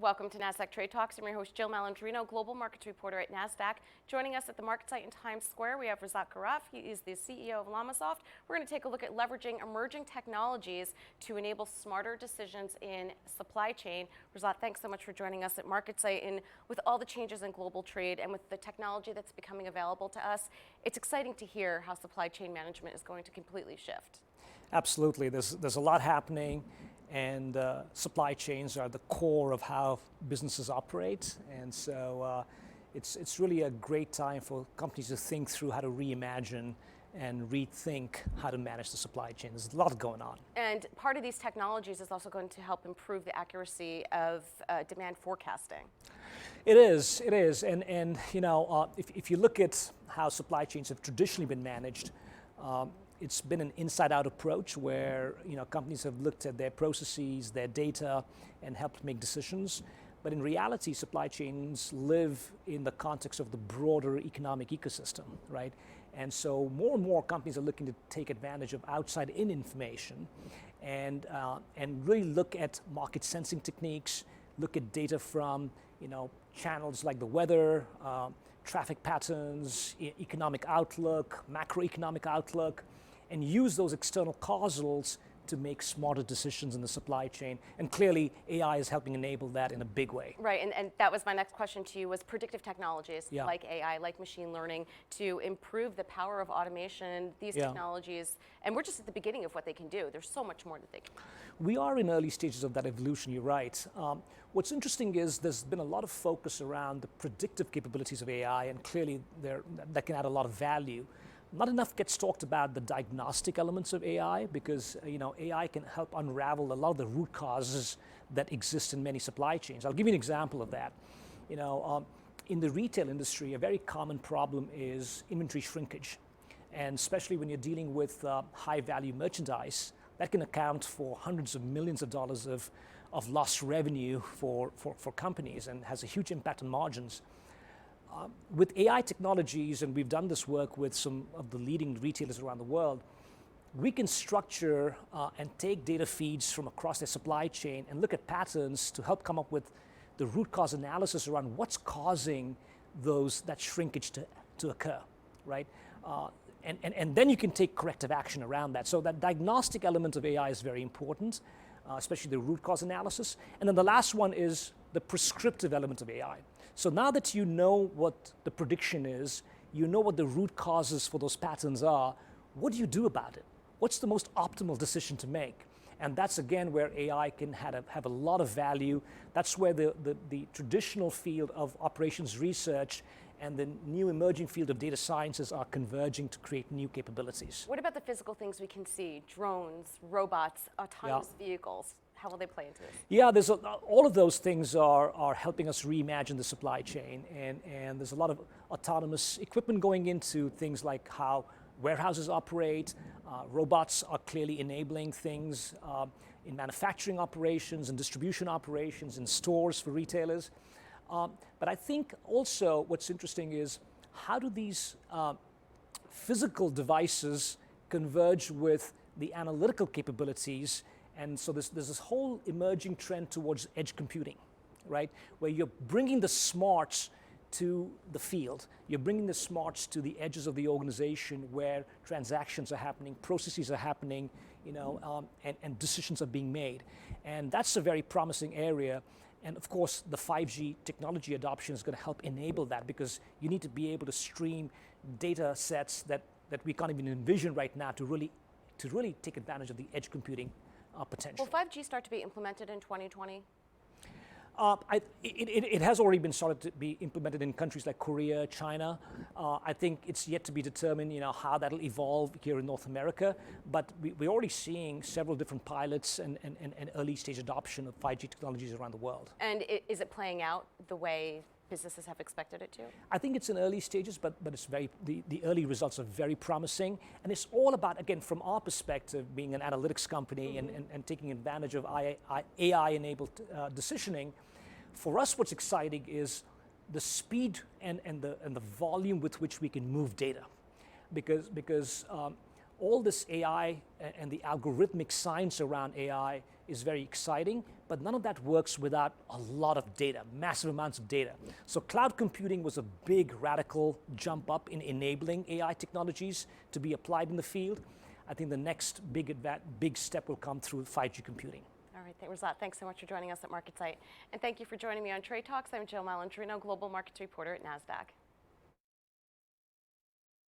Welcome to Nasdaq Trade Talks. I'm your host, Jill Malandrino, global markets reporter at Nasdaq. Joining us at the market site in Times Square, we have Razat Guarav. He is the CEO of LLamasoft. We're going to take a look at leveraging emerging technologies to enable smarter decisions in supply chain. Razat, thanks so much for joining us at market site. And with all the changes in global trade and with the technology that's becoming available to us, it's exciting to hear how supply chain management is going to completely shift. Absolutely. There's a lot happening, and supply chains are the core of how businesses operate. And so it's really a great time for companies to think through how to reimagine and rethink how to manage the supply chain. There's a lot going on. And part of these technologies is also going to help improve the accuracy of demand forecasting. It is, and you know, if you look at how supply chains have traditionally been managed, it's been an inside-out approach where companies have looked at their processes, their data, and helped make decisions. But in reality, supply chains live in the context of the broader economic ecosystem, right? And so more and more companies are looking to take advantage of outside-in information and really look at market sensing techniques, look at data from channels like the weather, traffic patterns, economic outlook, macroeconomic outlook, and use those external causals to make smarter decisions in the supply chain. And clearly, AI is helping enable that in a big way. Right, and that was my next question to you, was predictive technologies like AI, like machine learning, to improve the power of automation, these technologies, and we're just at the beginning of what they can do. There's so much more that they can do. We are in early stages of that evolution, you're right. What's interesting is there's been a lot of focus around the predictive capabilities of AI, and clearly that can add a lot of value. Not enough gets talked about the diagnostic elements of AI because AI can help unravel a lot of the root causes that exist in many supply chains. I'll give you an example of that. In the retail industry, a very common problem is inventory shrinkage, and especially when you're dealing with high-value merchandise, that can account for hundreds of millions of dollars of lost revenue for companies and has a huge impact on margins. With AI technologies, and we've done this work with some of the leading retailers around the world, we can structure and take data feeds from across their supply chain and look at patterns to help come up with the root cause analysis around what's causing that shrinkage to occur, right? And then you can take corrective action around that. So that diagnostic element of AI is very important, especially the root cause analysis. And then the last one is the prescriptive element of AI. So now that you know what the prediction is, you know what the root causes for those patterns are, what do you do about it? What's the most optimal decision to make? And that's again where AI can have a lot of value. That's where the traditional field of operations research and the new emerging field of data sciences are converging to create new capabilities. What about the physical things we can see? Drones, robots, autonomous vehicles. How will they play into this? Yeah, all of those things are helping us reimagine the supply chain, and there's a lot of autonomous equipment going into things like how warehouses operate. Robots are clearly enabling things in manufacturing operations and distribution operations in stores for retailers. But I think also what's interesting is how do these physical devices converge with the analytical capabilities. And so there's this whole emerging trend towards edge computing, right? Where you're bringing the smarts to the field. You're bringing the smarts to the edges of the organization where transactions are happening, processes are happening, and decisions are being made. And that's a very promising area. And of course, the 5G technology adoption is going to help enable that because you need to be able to stream data sets that we can't even envision right now to really take advantage of the edge computing potential. Will 5G start to be implemented in 2020? It has already been started to be implemented in countries like Korea, China. I think it's yet to be determined, how that'll evolve here in North America. But we're already seeing several different pilots and early stage adoption of 5G technologies around the world. And is it playing out the way businesses have expected it to? I think it's in early stages, but it's the early results are very promising. And it's all about, again, from our perspective, being an analytics company and taking advantage of AI-enabled decisioning. For us, what's exciting is the speed and the volume with which we can move data. Because all this AI and the algorithmic science around AI is very exciting, but none of that works without a lot of data, massive amounts of data. So cloud computing was a big radical jump up in enabling AI technologies to be applied in the field. I think the next big step will come through 5G computing. All right, Razat, thanks so much for joining us at MarketSite. And thank you for joining me on Trade Talks. I'm Jill Malandrino, Global Markets Reporter at Nasdaq.